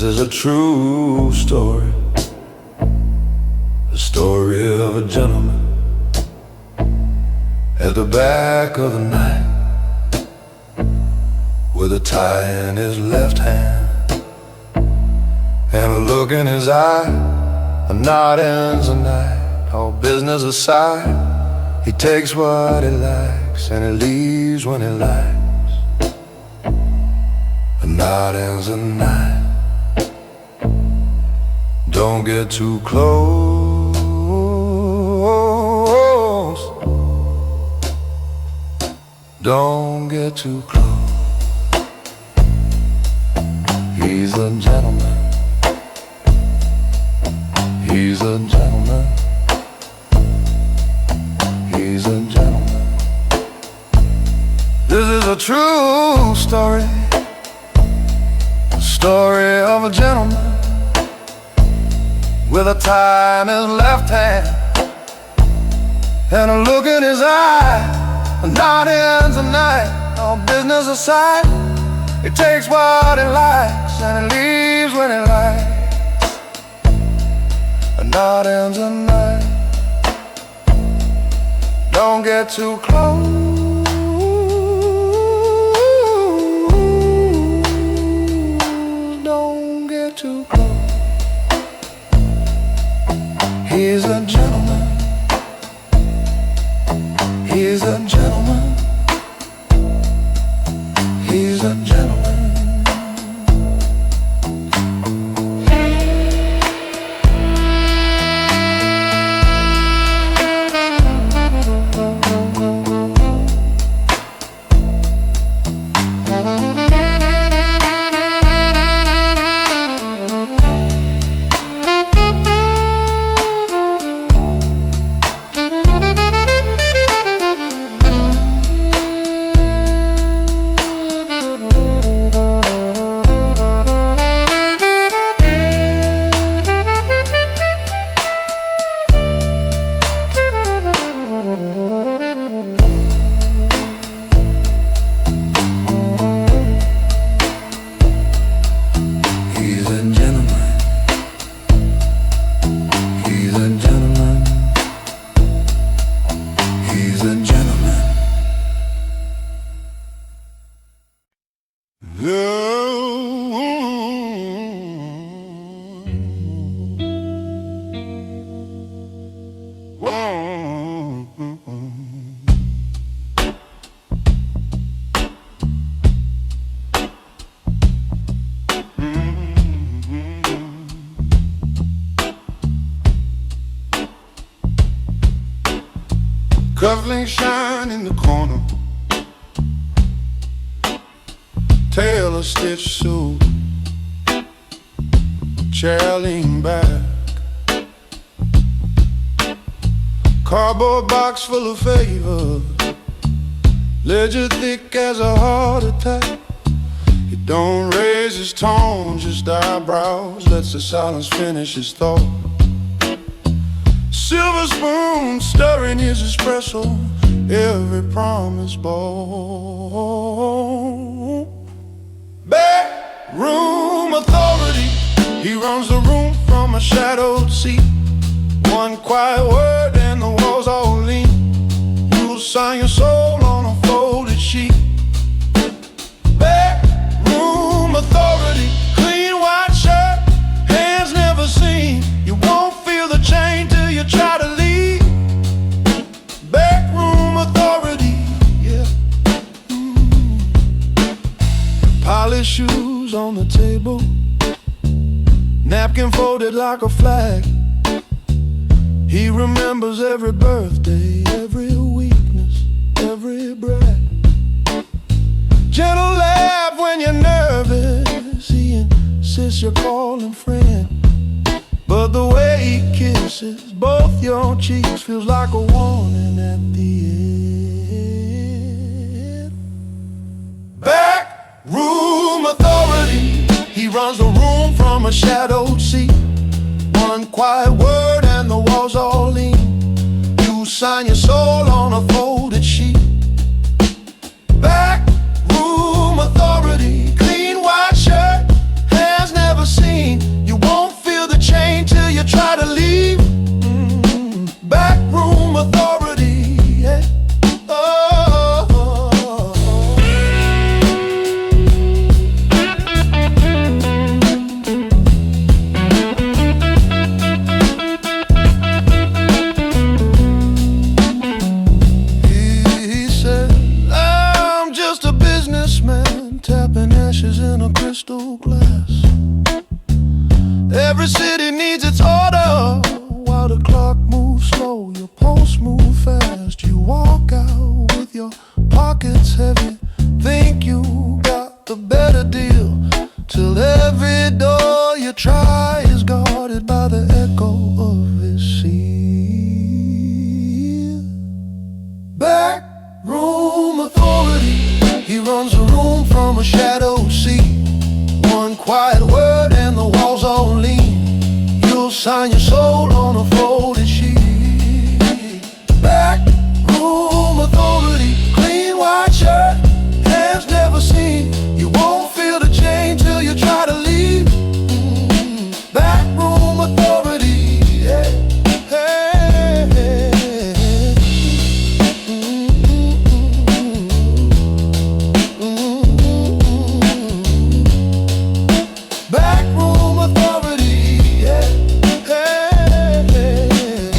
This is a true story, the story of a gentleman at the back of the night, with a tie in his left hand and a look in his eye. A night ends a night, all business aside. He takes what he likes and he leaves when he likes. A night ends a night. Don't get too close. Don't get too close. He's a gentleman. He's a gentleman. He's a gentleman. This is a true story, the story of a gentleman with a tie in his left hand and a look in his eye. A night ends a night, all business aside. He takes what he likes and he leaves when he likes. A night ends a night. Don't get too close. Don't get too close. He's a gentleman. He's a gentleman. He's a gentleman. Cufflinks shine in the corner, tailor stitch suit, chair lean back, cardboard box full of favors, ledger thick as a heart attack. He don't raise his tone, just eyebrows, lets the silence finish his thought. Silver spoon stirring his espresso, every promise bold. Backroom authority, he runs the room from a shadowed seat. One quiet word and the walls all lean. You'll sign your soul on a folded sheet. Backroom authority, clean white shirt, hands never seen. You won't feel the chain till you try to leave. Backroom authority, yeah. Polished shoes on the table, napkin folded like a flag. He remembers every birthday, every weakness, every breath. Gentle laugh when you're nervous, he insists you're calling friend. But the way he kisses both your cheeks feels like a warning at the end. Backroom authority, he runs the room from a shadowed seat. One quiet word and the walls all lean. You sign your soul on a folded sheet. Backroom authority, clean white shirt, hands never seen. in a crystal glass. Every city needs its order. While the clock moves slow, your pulse move fast. You walk out with your pockets heavy, think you got the better deal, till every door you try is guarded by the echo of his seal. Back room authority, he runs a room from a shadow seat. One quiet word and the walls all lean. You'll sign your soul on a folded sheet. Back room authority, clean white shirt, hands never seen. You won't feel the change till you try to leave. Back room authority, yeah. Hey, hey, hey. Back room authority, yeah. Hey, hey, hey.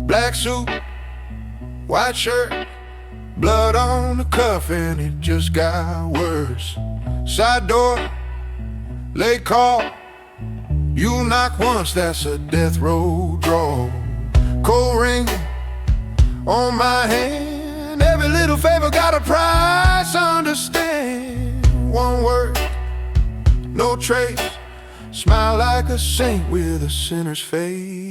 Black suit, white shirt, blood on the cuff, and it just got worse. Side door, late call. You knock once, that's a death row draw. Cold ring on my hand. Every little favor got a price, understand. One word, no trace. Smile like a saint with a sinner's face.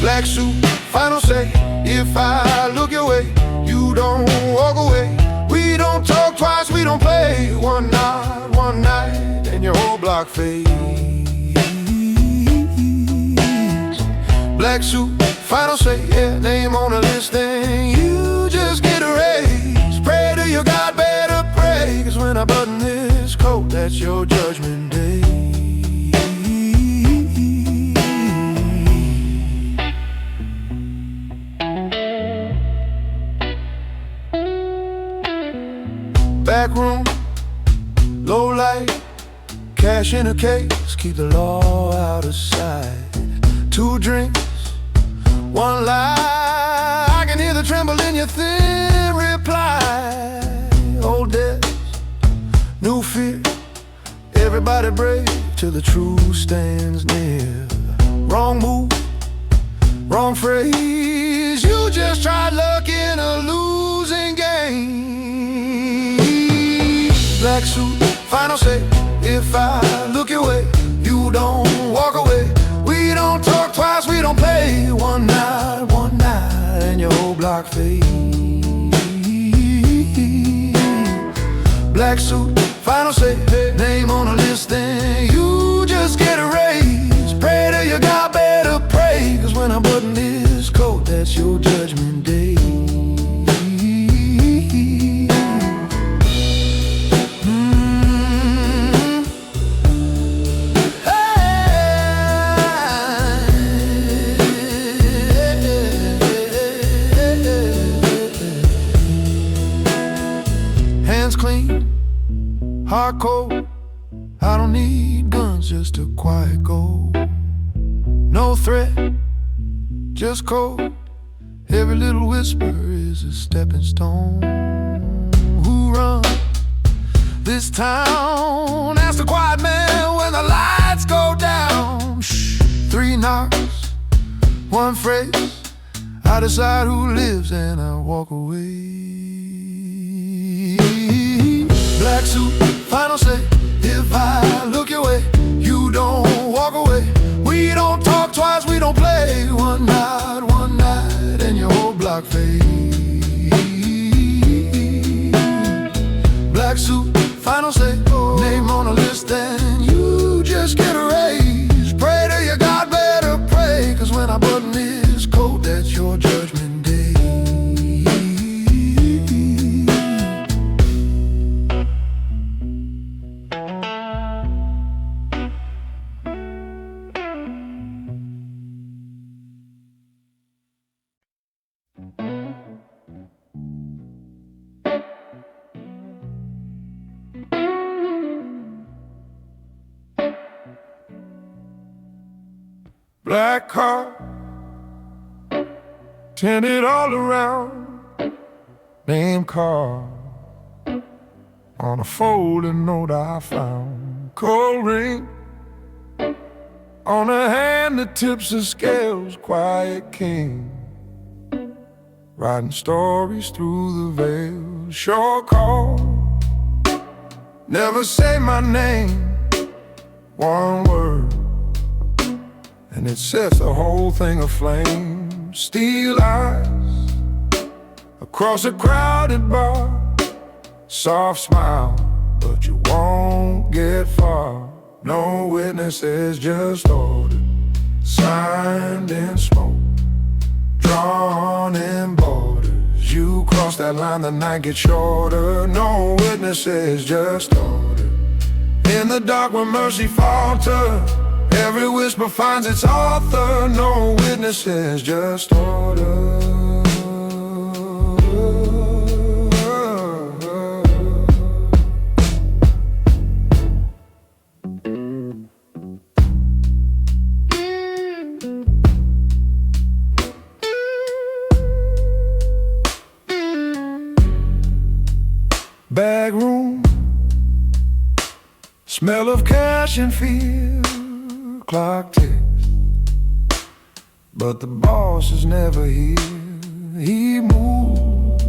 Black suit, final say. If I look your way, you don't walk away. We don't talk twice, we don't play. One nod, one night, and your whole block fades. Black suit, final say. Yeah, name on the list, then you just get a raise. Pray to your God, better pray, 'cause when I button this coat, that's your judgment day. Back room, low light, cash in a case, keep the law out of sight. 2 drinks, 1 lie, I can hear the tremble in your thin reply. Old debts, new fear, everybody brave till the truth stands near. Wrong move, wrong phrase, you just tried luck in a losing game. Black suit, final say. If I look your way, you don't walk away. We don't talk twice, we don't play. One night, and your whole block fades. Black suit, final say. Name on the list, then you just get a raise. Pray to your God, better pray, 'cause when I button this coat, that's your judgment day. Clean, hard cold. I don't need guns, just a quiet goal. No threat, just cold. Every little whisper is a stepping stone. Who runs this town? Ask the quiet man when the lights go down. Shh. 3 knocks, 1 phrase. I decide who lives and I walk away. Black suit, final say. If I look your way, you don't walk away. We don't talk twice, we don't play. One night, and your whole block fades. Black suit, final say. Name on the list, then you just get a raise. Pray to your God, better pray, 'cause when I button this coat, that's your judgment day. Black car, tinted all around, name card on a folding note I found. Cold ring on a hand that tips the scales. Quiet king, writing stories through the veil. Short call, never say my name, one word, and it sets the whole thing aflame. Steel eyes across a crowded bar, soft smile, but you won't get far. No witnesses, just ordered, signed in smoke, drawn in borders. You cross that line, the night gets shorter. No witnesses, just ordered. In the dark where mercy falters, every whisper finds its author. No witnesses, just order. Back room, smell of cash and fear. Clock ticks, but the boss is never here. He moves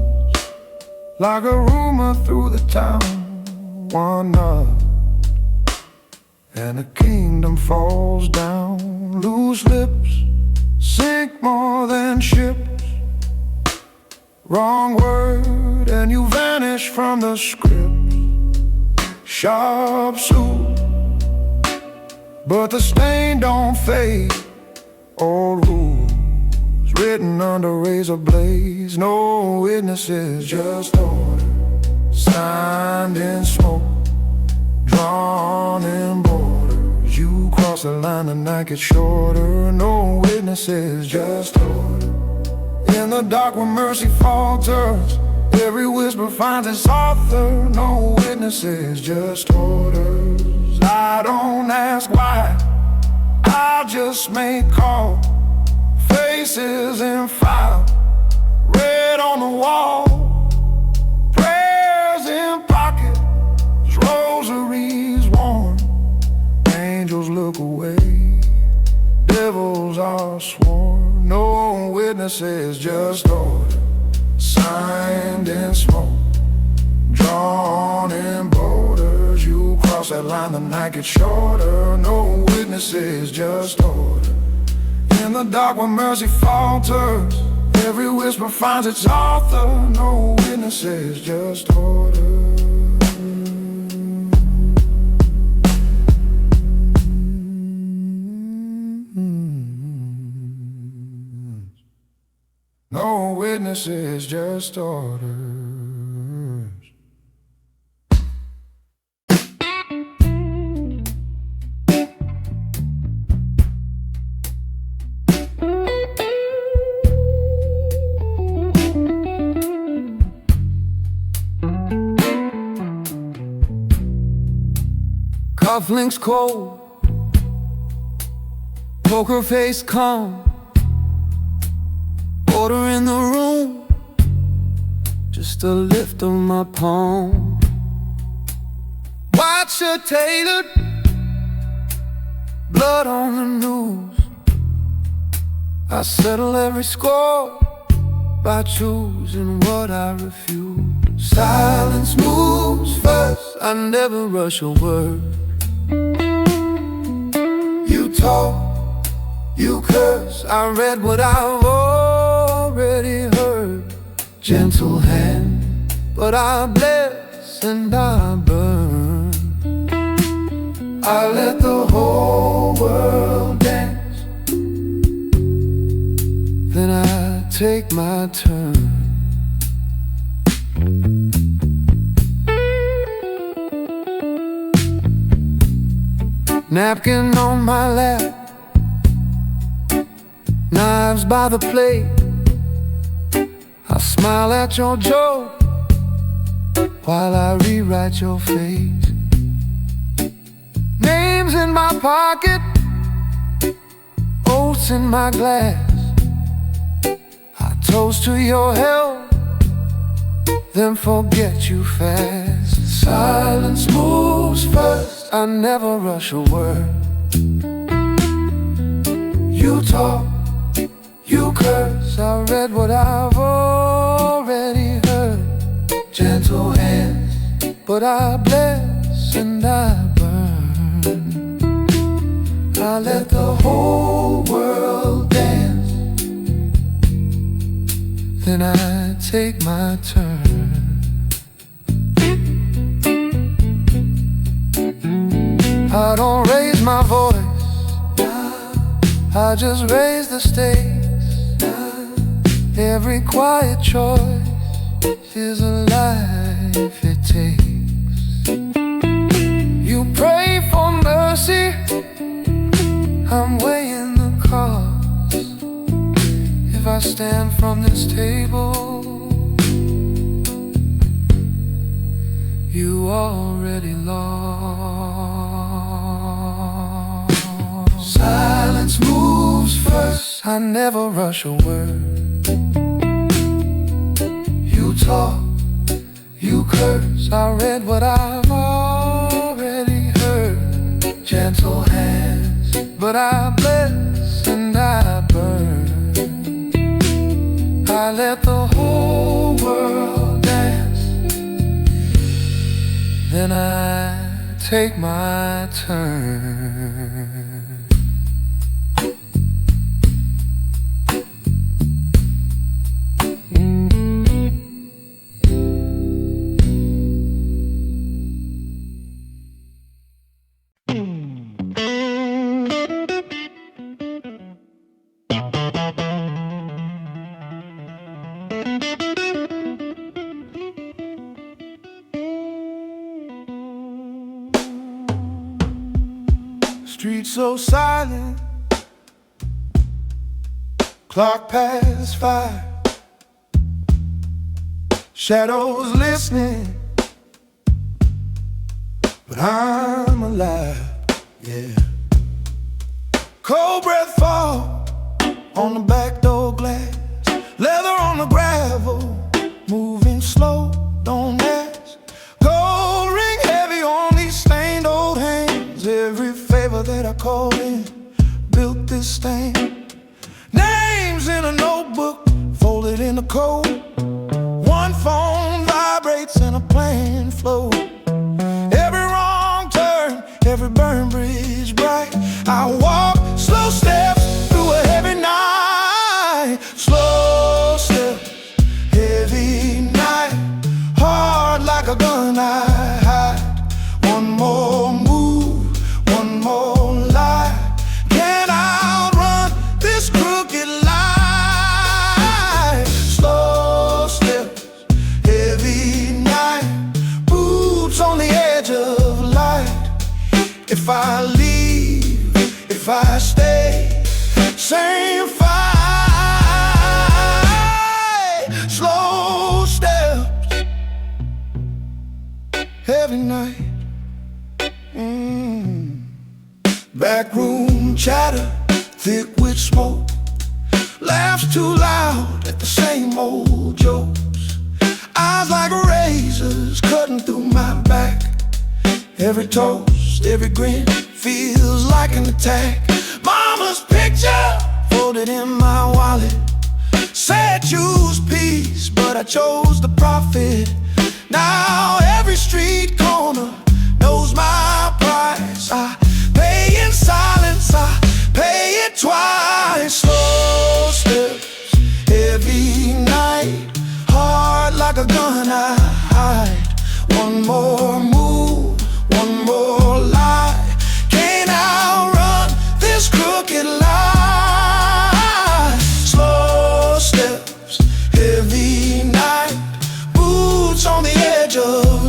like a rumor through the town. One nod and a kingdom falls down. Loose lips sink more than ships. Wrong word and you vanish from the script. Sharp suit, but the stain don't fade. Old rules written under razor blades. No witnesses, just order, signed in smoke, drawn in borders. You cross the line, the night gets shorter. No witnesses, just order. In the dark where mercy falters, every whisper finds its author. No witnesses, just orders. I don't ask why, I just make call. Faces in file, red on the wall, prayers in pocket, rosaries worn. Angels look away, devils are sworn. No witnesses, just order, signed in smoke, drawn in borders. You cross that line, the night gets shorter. No witnesses, just order. In the dark where mercy falters, every whisper finds its author. No witnesses, just order. No witnesses, just orders. Cufflinks cold, poker face calm. Order in the room, just a lift of my palm. White shirt tailored, blood on the news. I settle every score by choosing what I refuse. Silence moves first, I never rush a word. You talk, you curse, I read what I've already heard. Gentle hand, but I bless and I burn. I let the whole world dance, then I take my turn. Napkin on my lap, knives by the plate. I smile at your joke while I rewrite your fate. Names in my pocket, oaths what's in my glass. I toast to your health, then forget you fast. Silence moves first, I never rush a word. You talk, you curse, I read what I've already heard. Gentle hands, but I bless and I burn. I let the whole world dance, then I take my turn. I don't raise my voice, I just raise the stakes. Every quiet choice is a life it takes. You pray for mercy, I'm weighing the cost. If I stand from this table, you already lost. Silence moves first, I never rush a word. You talk, you curse, I read what I've already heard. Gentle hands, but I bless and I burn. I let the whole world dance, then I take my turn. Street so silent, clock past 5, shadows listening, but I'm alive, yeah. Cold breath fall on the back door glass, leather on the gravel, moving slow, don't ask. Gold ring heavy on these stained old hands. Every favor that I called in built this stain. Names in a notebook, folded in a coat. One phone vibrates and a plane floats. Every wrong turn, every burned bridge bright. I walk slow steps through a heavy night. Slow steps, heavy night. Hard like a gun I hide. One more move, one more lie. Can't outrun this crooked life. Slow steps, heavy night. Boots on the edge of light. If I leave, if I stay, same fight. Slow steps, heavy night. Backroom chatter, thick with smoke. Laughs too loud at the same old jokes. Eyes like razors cutting through my back. Every toast, every grin feels like an attack. Mama's picture folded in my wallet said choose peace, but I chose the profit. Now every street corner knows my price. I pay in silence, I pay it twice. Slow steps, heavy night. Hard like a gun I hide. One more move, one more lie. Can't outrun this crooked lie. Slow steps, heavy night. Boots on the edge of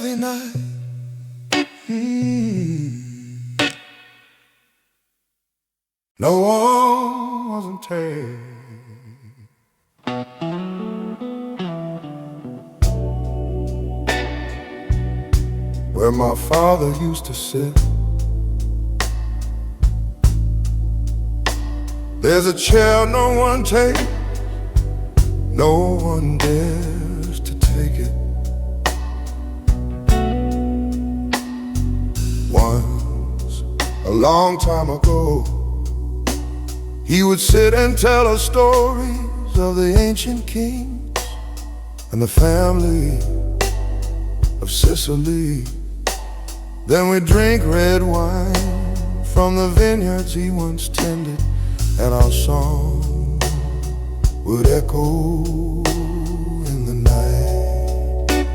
every night. No one wasn't take where my father used to sit. There's a chair no one takes, no one dares to take it. Once, a long time ago, he would sit and tell us stories of the ancient kings and the family of Sicily. Then we'd drink red wine from the vineyards he once tended, and our song would echo in the night.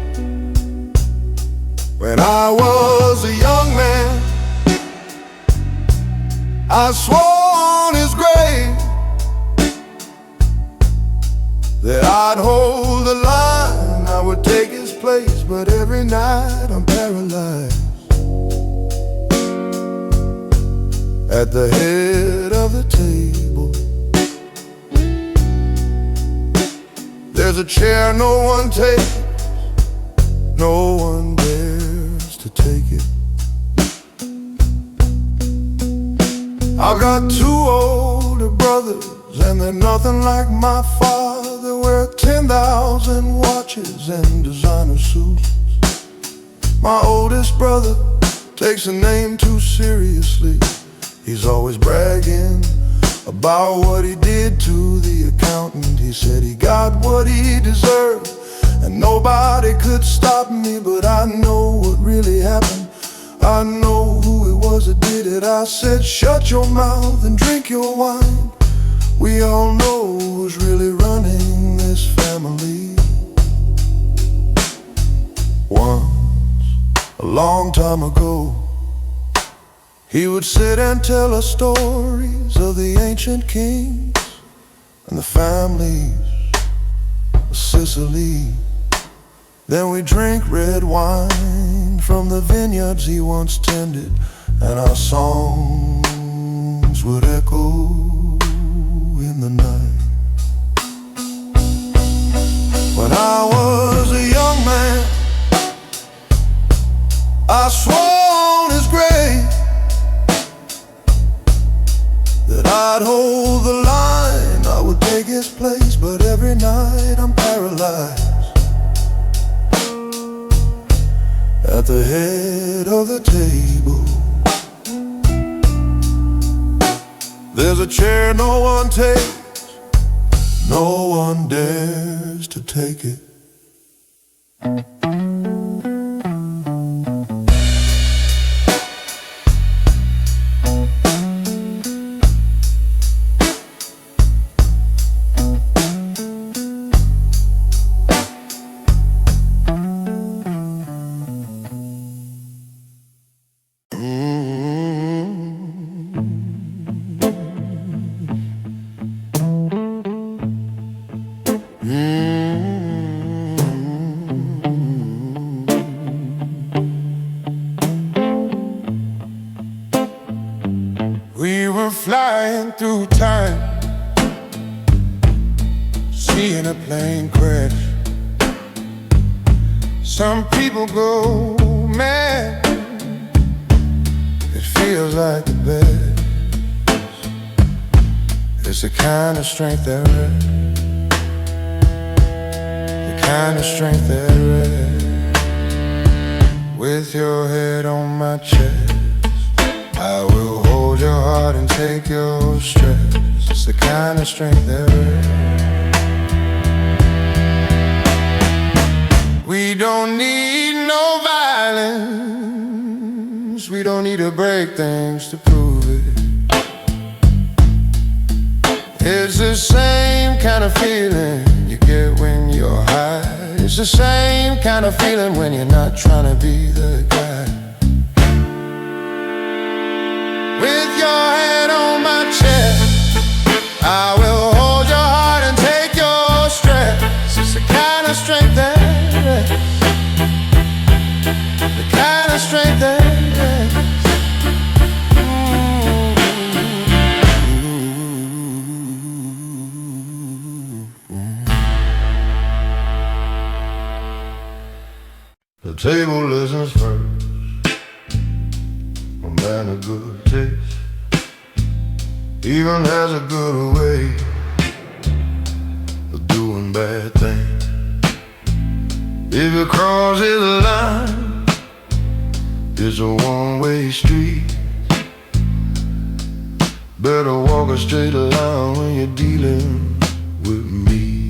When I was a young man, I swore on his grave that I'd hold the line, I would take his place. But every night I'm paralyzed at the head of the table. There's a chair no one takes, no one dares to take it. I've got two older brothers, and they're nothing like my father. Wear 10,000 watches and designer suits. My oldest brother takes a name too seriously. He's always bragging about what he did to the accountant. He said he got what he deserved, and nobody could stop me. But I know what really happened, I know who it was that did it. I said, shut your mouth and drink your wine. We all know who's really running this family. Once, a long time ago, he would sit and tell us stories of the ancient kings and the families of Sicily. Then we drink red wine from the vineyards he once tended, and our songs would echo in the night. When I was a young man, I swore on his grave that I'd hold the line, I would take his place. But every night I'm paralyzed at the head of the table. There's a chair no one takes, no one dares to take it. We were flying through time, seeing a plane crash. Some people go mad, it feels like the best. It's the kind of strength that rests, the kind of strength that rests. With your head on my chest, I will hold your heart and take your stress. It's the kind of strength that rests. We don't need no violence, we don't need to break things to prove it. It's the same kind of feeling you get when you're high. It's the same kind of feeling when you're not trying to be the guy. With your head on my chest, I will hold your heart and take your stress. It's the kind of strength that table listens first. A man of good taste even has a good way of doing bad things. If you cross his line, it's a one-way street. Better walk a straight line when you're dealing with me.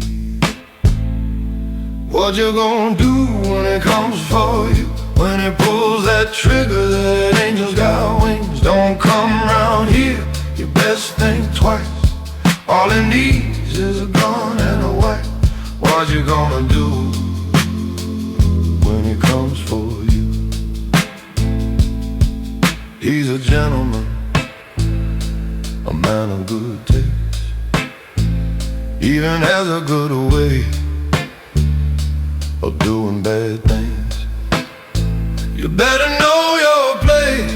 What you gonna do when it comes for you? When it pulls that trigger, that angel's got wings. Don't come round here, you best think twice. All it needs is a gun and a wife. What you gonna do when it comes for you? He's a gentleman, a man of good taste, even has a good way of doing bad things. You better know your place,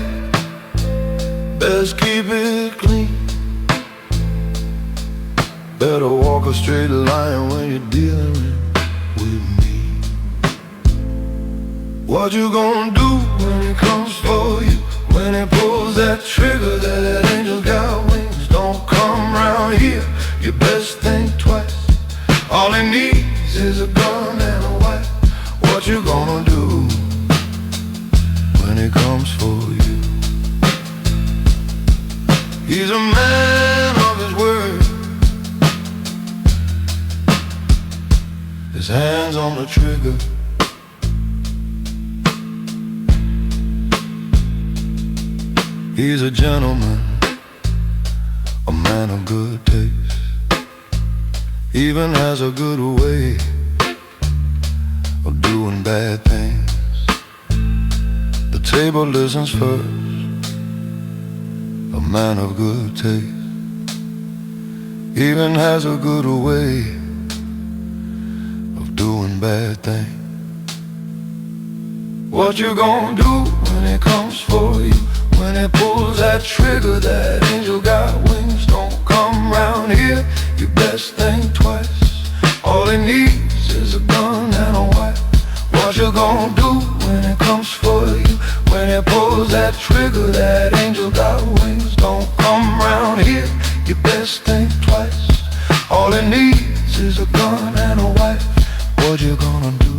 best keep it clean. Better walk a straight line when you're dealing with me. What you gonna do when it comes for you? When it pulls that trigger, that angel got wings. Don't come round here, you best think twice. All it needs is a gun and a wife. What you gonna do when it comes for you? He's a man of his word, his hands on the trigger. He's a gentleman, a man of good taste, even has a good way of doing bad things. The table listens first, a man of good taste, even has a good way of doing bad things. What you gonna do when it comes for you? When it pulls that trigger, that angel got wings. Don't come round here, you best think twice. All it needs is a gun and a wife. What you gonna do when it comes for you? When it pulls that trigger, that angel got wings. Don't come round here, you best think twice. All it needs is a gun and a wife. What you gonna do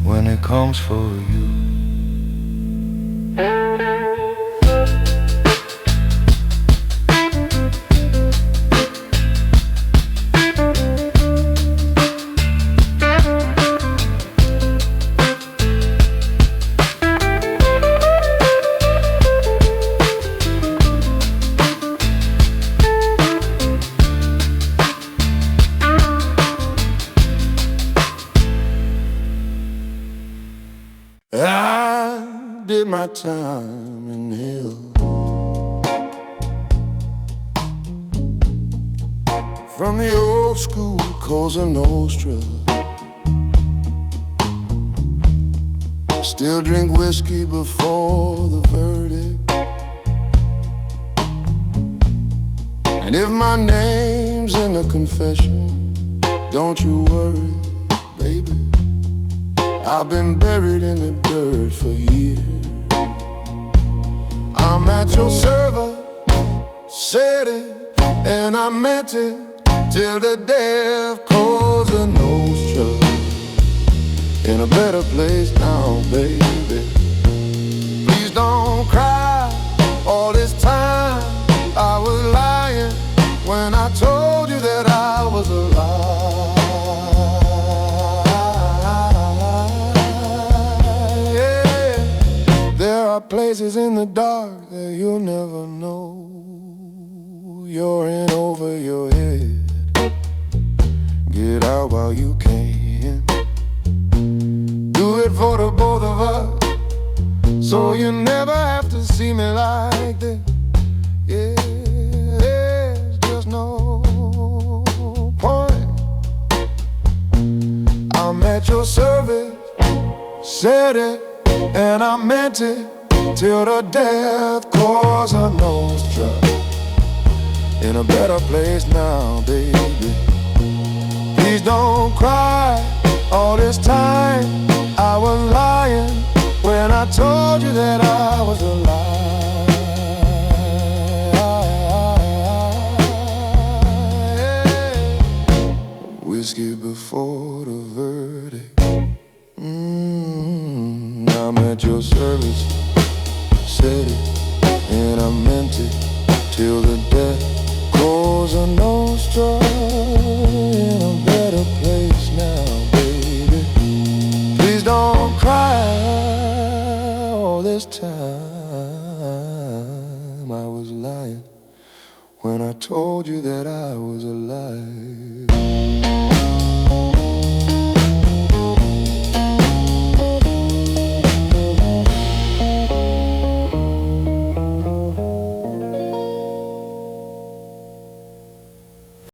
when it comes for you? I did my time in hell, from the old school Cosa Nostra. Still drink whiskey before the verdict, and if my name's in the confession, don't you worry, baby, I've been buried in the dirt for years. I'm at your server, said it, and I meant it, till the day of Cosa Nostra. In a better place now, baby. Please don't cry, all this time I was lying when I told you that I was alive. There are places in the dark that you'll never know. You're in over your head. Get out while you can. Do it for the both of us, so you never have to see me like this. Yeah, there's just no point. I'm at your service, said it, and I meant it, till the death Cosa Nostra. In a better place now, baby. Please don't cry, all this time told you that I was a lie. Whiskey before the verdict. I'm at your service. Said it and I meant it till the death Cosa Nostra. In a better place now, baby. Please don't cry. All this time I was lying when I told you that I was alive.